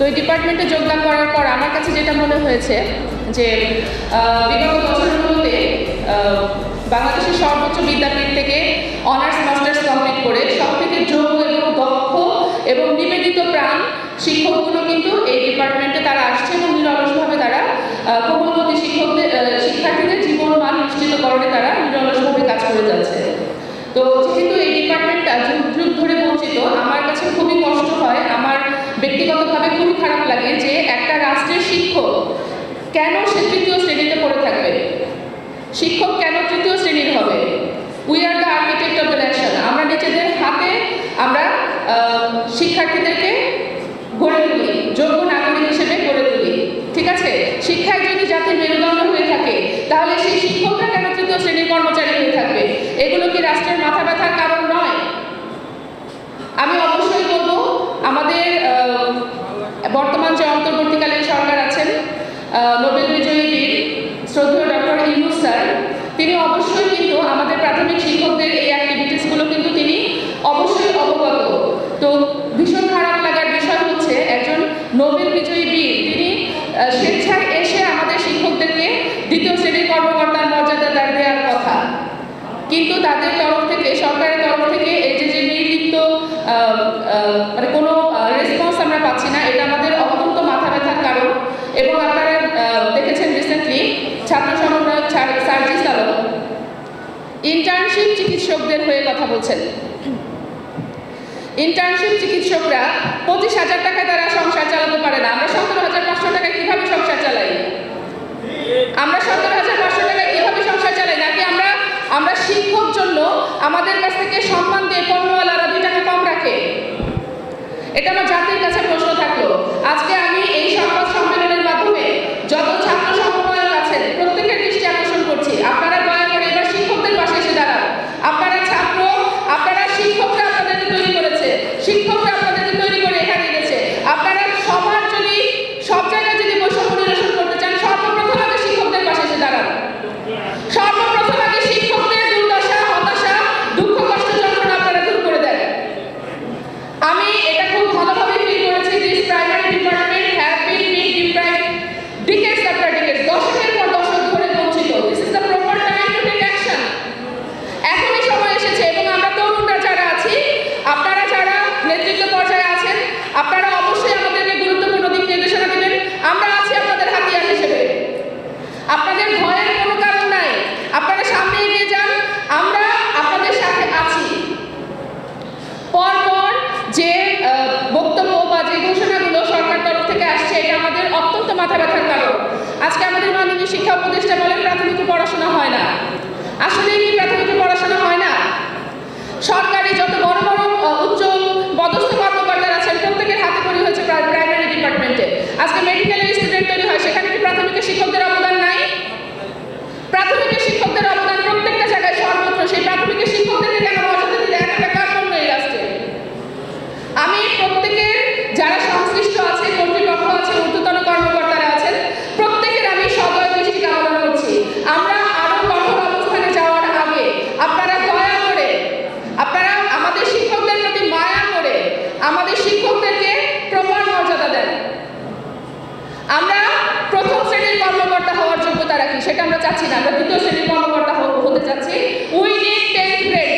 তো এই ডিপার্টমেন্টে যোগদান করার পর আমার কাছে যেটা মনে হয়েছে যে বিগত বছরগুলোতে বাংলাদেশের সর্বোচ্চ বিদ্যাপীঠ থেকে অনার্স মাস্টার্স কমপ্লিট করে সবথেকে যোগ্য এবং দক্ষ এবং নিবেদিত প্রাণ শিক্ষকগুলো কিন্তু এই ডিপার্টমেন্টে তারা আসছে এবং নিরলসভাবে তারা কোমলমতি শিক্ষার্থীদের জীবন মান নিশ্চিতকরণে তারা নিরলসভাবে কাজ করে যাচ্ছে। তো যেহেতু এই ডিপার্টমেন্টটা যুগ যুগ ধরে বঞ্চিত, আমার কাছে খুবই কষ্ট হয়, আমার ব্যক্তিগতভাবে খুবই খারাপ লাগে যে একটা রাষ্ট্রের শিক্ষক কেন সে তৃতীয় শ্রেণীতে পড়ে থাকবে, শিক্ষক কেন তৃতীয় শ্রেণীর হবে। We are the architect of the nation. আমরা নিজেদের হাতে আমরা শিক্ষার্থীদেরকে গড়ে তুলি, যোগ্য নাগরিক হিসেবে গড়ে তুলি, ঠিক আছে। শিক্ষায় যদি জাতির মেরুদণ্ড হয়ে থাকে তাহলে সেই শিক্ষকরা কেন তৃতীয় শ্রেণীর কর্মচারী হয়ে থাকবে? এগুলো কি রাষ্ট্রের মাথা ব্যথার কারণ নয়? আমি অবশ্যই বলবো আমাদের বর্তমান যে অন্তর্বর্তীকালীন সরকার আছেন, নোবেল বিজয়ী বীর শ্রদ্ধেয় ডক্টর ইউনূস স্যার, তিনি অবশ্যই কিন্তু আমাদের প্রাথমিক শিক্ষকদের এই অ্যাক্টিভিটিসগুলো কিন্তু তিনি অবশ্যই অবগত। তো ভীষণ খারাপ লাগার বিষয় হচ্ছে একজন নোবেল বিজয়ী বীর তিনি স্বেচ্ছায় এসে আমাদের শিক্ষকদেরকে দ্বিতীয় শ্রেণীর কর্মকর্তার মর্যাদা দেওয়ার কথা, কিন্তু তাদের তরফ থেকে, সরকারের তরফ থেকে এই যে নির্লিপ্ত মানে কোনো রেসপন্স আমরা পাচ্ছি না। এটা আমাদের অত্যন্ত মাথা ব্যথার কারণ। এবং আপনারা দেখেছেন রিসেন্টলি ছাত্র সমন্বয়ক সার্জিস আলম ইন্টার্নশিপ চিকিৎসকদের হয়ে কথা বলছেন। ইন্টার্নশিপ চিকিৎসকরা 25,000 টাকায় তারা সংসার চালাতে পারে না। আমরা 17,500 টাকায় কিভাবে সংসার চালাই? আমরা 17,500 টাকায় কিভাবে সংসার চালাই? নাকি আমরা শিক্ষক জন্য আমাদের কাছ থেকে সম্মান দিয়ে পণ্যওয়ালারা 2 টাকা কম রাখে? এটা আমার জাতির কাছে প্রশ্ন থাকলো। আজকে আমি এই সংবাদ সম্মেলনের মাধ্যমে যত ছাত্র সমন্বয়ক আছেন প্রত্যেকের দৃষ্টি আকর্ষণ করছি, আপনারা দয়া করে এবার শিক্ষকদের পাশে এসে দাঁড়ান। আপনারা ছাত্র, আপনারা শিক্ষকরা আপনাদেরকে তৈরি করেছে, শিক্ষকরা আপনাদেরকে তৈরি করে এখানে এনেছে। আপনারা সবার যদি সব জায়গায় যদি বৈষম্য নিরসন করতে চান, সর্বপ্রথম আগে শিক্ষকদের পাশে এসে দাঁড়ান। সর্বপ্রথম আগে শিক্ষকদের দুর্দশা, হতাশা, দুঃখ, কষ্ট, যন্ত্রণা আপনারা দূর করে দেন। আমি এটা খুব ভালোভাবে ফিল করেছি। This primary department have been deprived decades after decades, দশকের পর দশক ধরে বঞ্চিত। This is the proper time to take action. এখনই সময় এসেছে। এবং আমরা তরুণরা যারা আছি, আপনারা যারা নেতৃত্ব পর্যায়ে আছেন, আপনারা অবশ্যই আমাদেরকে গুরুত্বপূর্ণ দিক নির্দেশনা দেবেন। আমরা আছি আপনাদের হাতিয়ার হিসেবে। আপনাদের ভয়ের কোনো কারণ নাই, আপনারা সামনে এগিয়ে যান, আমরা আপনাদের সাথে আছি। পরপর যে বক্তব্য বা যে ঘোষণাগুলো সরকার তরফ থেকে আসছে, এটা আমাদের অত্যন্ত মাথা ব্যথার কারণ। আজকে আমাদের মাননীয় শিক্ষা উপদেষ্টা বলেন প্রাথমিকে পড়াশোনা হয় না। আসলে কি প্রাথমিকে পড়াশোনা হয় না? সরকারি যত বড় বড় উচ্চ পদস্থ কর্মকর্তারা আছেন প্রত্যেকের হাতে খড়ি হয়েছে প্রাইমারি ডিপার্টমেন্টে। আজকে মেডিকেলের স্টুডেন্ট তৈরি হয়, সেখানে কি প্রাথমিকের শিক্ষকদের অবদান নাই? প্রাথমিকের শিক্ষকদের অবদান প্রত্যেকটা জায়গায় সর্বত্র। সেই প্রাথমিকের শিক্ষকদেরকে কেন মর্যাদা দিতে একটা কারণ নেই রাষ্ট্রে? আমি প্রত্যেকের যারা সংশ্লিষ্ট আছে, কর্তৃপক্ষ আছে, ঊর্ধ্বতন কর্মকর্তারা আছেন, প্রত্যেকের আমি সদয় দৃষ্টি কামনা করছি। আমরা আরো কঠোর অবস্থানে যাওয়ার আগে আপনারা দয়া করে, আপনারা আমাদের শিক্ষকদের প্রতি মায়া করে আমাদের শিক্ষকদেরকে প্রপার মর্যাদা দেন। আমরা প্রথম শ্রেণীর কর্মকর্তা হওয়ার যোগ্যতা রাখি, সেটা আমরা চাচ্ছি না। আমরা দ্বিতীয় শ্রেণীর কর্মকর্তা হতে চাচ্ছি। We need 10th grade।